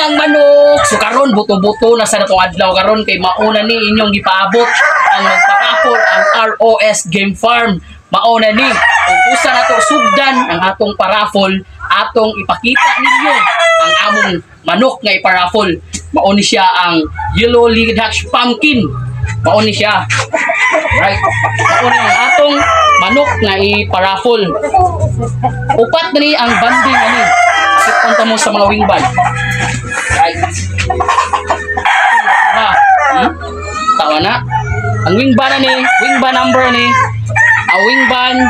Sayang manok. So karon buto-buto na sa natong adlaw karon kay mauna ni inyong gipaabot ang magpa-raffle ang ROS Game Farm. Mauna ni kung usa nato sugdan ang atong paraffle, atong ipakita ninyo ang among manok nga iparaffle. Mauni siya ang Yellow Legged Dutch Pumpkin. Mauni siya. Right. Mauni ang atong manok nga iparaffle. Upat na ni ang banding ani. Punta mo sa mga wing band. Right. Tawa na. Ang wing band ni, wing band number ni, ang wing band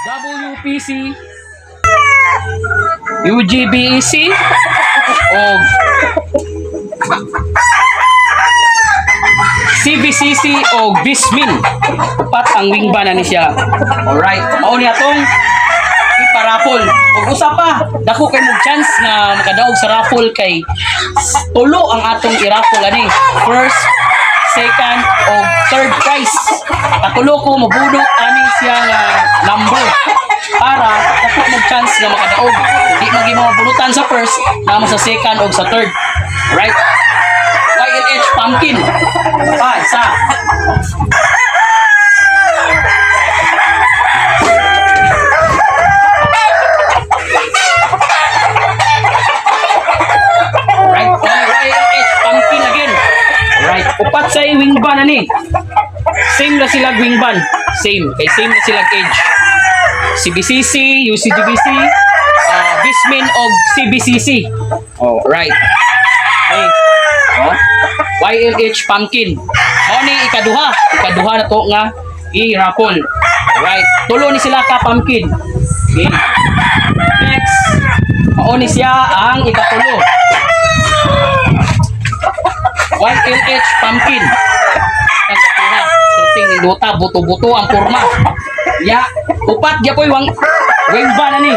WPC, UGBEC, o CBCC o Bismin. Upat ang wing band ni siya. Alright. Mao ni atong ipa-raffle. Ug usa pa, dako kay mo chance nga makadaog sa raffle kay tulo ang atong i-raffle ani. First, second o third prize. Katulo ko mabudot ani siya nga number para dako mo chance nga makadaog. Di magi mabunutan sa first, namo sa second o sa third. Right? YLH Pumpkin. Isa. Upat sa wing band ani. Same na sila wing band. Same. Kay same na sila age. CBCC, UCGBC, Bismin o CBCC. Oh, right. Okay. Oh. YLH Pumpkin. Mao ni ikaduha. Ikaduha na to nga i-raffle. Right. Tulo ni sila ka pumpkin. Okay. Next. Mao ni siya ang ikatulo. YLH Pumpkin. Ang katuha. Certing indota, buto-buto ang forma. Ya, upat ya po'y wing band ani.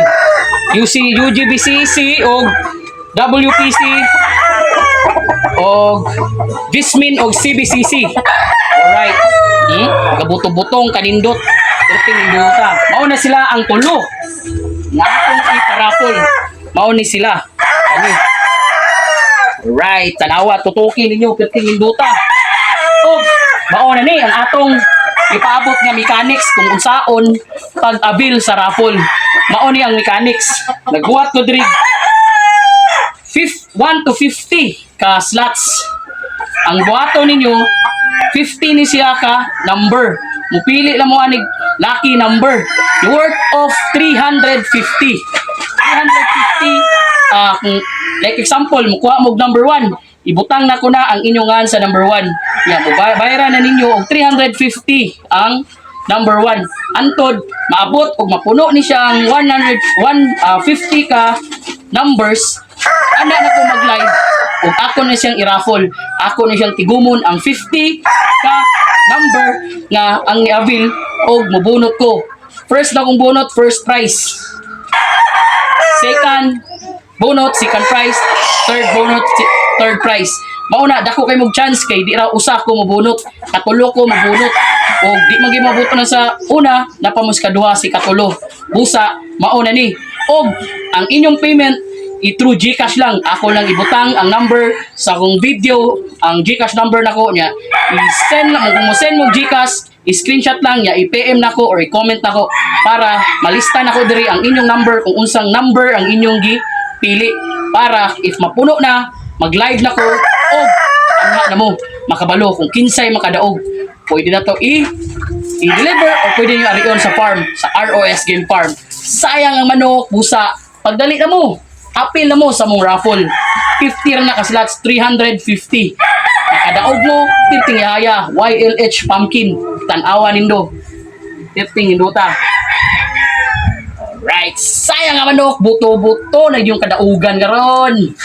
UGBCC o WPC o Bismin o CBCC. Alright. Kabuto-butong kanindot. Certing indota. Mao na sila ang tulo. Nga akong iparapol. Mao ni sila. Ani. Right, tanawa, tutukin ninyo, perting induta. O, mauna ni, ang atong ipaabot nga mechanics kung unsaon pag-abil sa raffle. Mauni ang mechanics. Nagbuhat ko diri 1 to 50 ka slots. Ang buhaton ninyo, 50 ni siya ka number. Mupili lang mo anig lucky number. Worth of 350. 350, like example, mukuha mo number 1. Ibutang na ko na ang inyong sa number 1. Yan, bayaran na ninyo og 350 ang number 1. Antod, maabot o mapuno ni siya ang 150 ka numbers. Ana na ko mag-live o ako na siyang i-raffle. Ako na siyang tigumon ang 50 ka number nga ang i-avail o mabunot ko. First na kong bunot, first prize. Second bunot, second prize. Third bunot, third prize. Mauna, dako kay mong chance kay di ra usa ko mabunot. Katulo ko mabunot. O di magi mabuto na sa una, napamos kaduha si katulo. Busa, mauna ni. O ang inyong payment, i-through GCash lang. Ako lang ibutang ang number sa akong video, ang GCash number nako niya. I-send lang, kung mo send mo GCash, i-screenshot lang niya, i-PM nako or i-comment nako para malista nako diri ang inyong number kung unsang number ang inyong gipili para if mapuno na, mag-live nako o anha na mo makabalo kung kinsay makadaog. Pwede na to i-deliver o pwede nyo ariyon sa farm, sa ROS Game Farm. Sayang ang manok, busa, pagdali na mo. Apil na mo sa mong raffle. 50 rin na ka-slots, 350. Nakadaog mo, 50 ihaya. YLH Pumpkin. Tanawa nindo. 50 induta. Alright. Sayang nga manok. Buto-buto na yung kadaugan karon.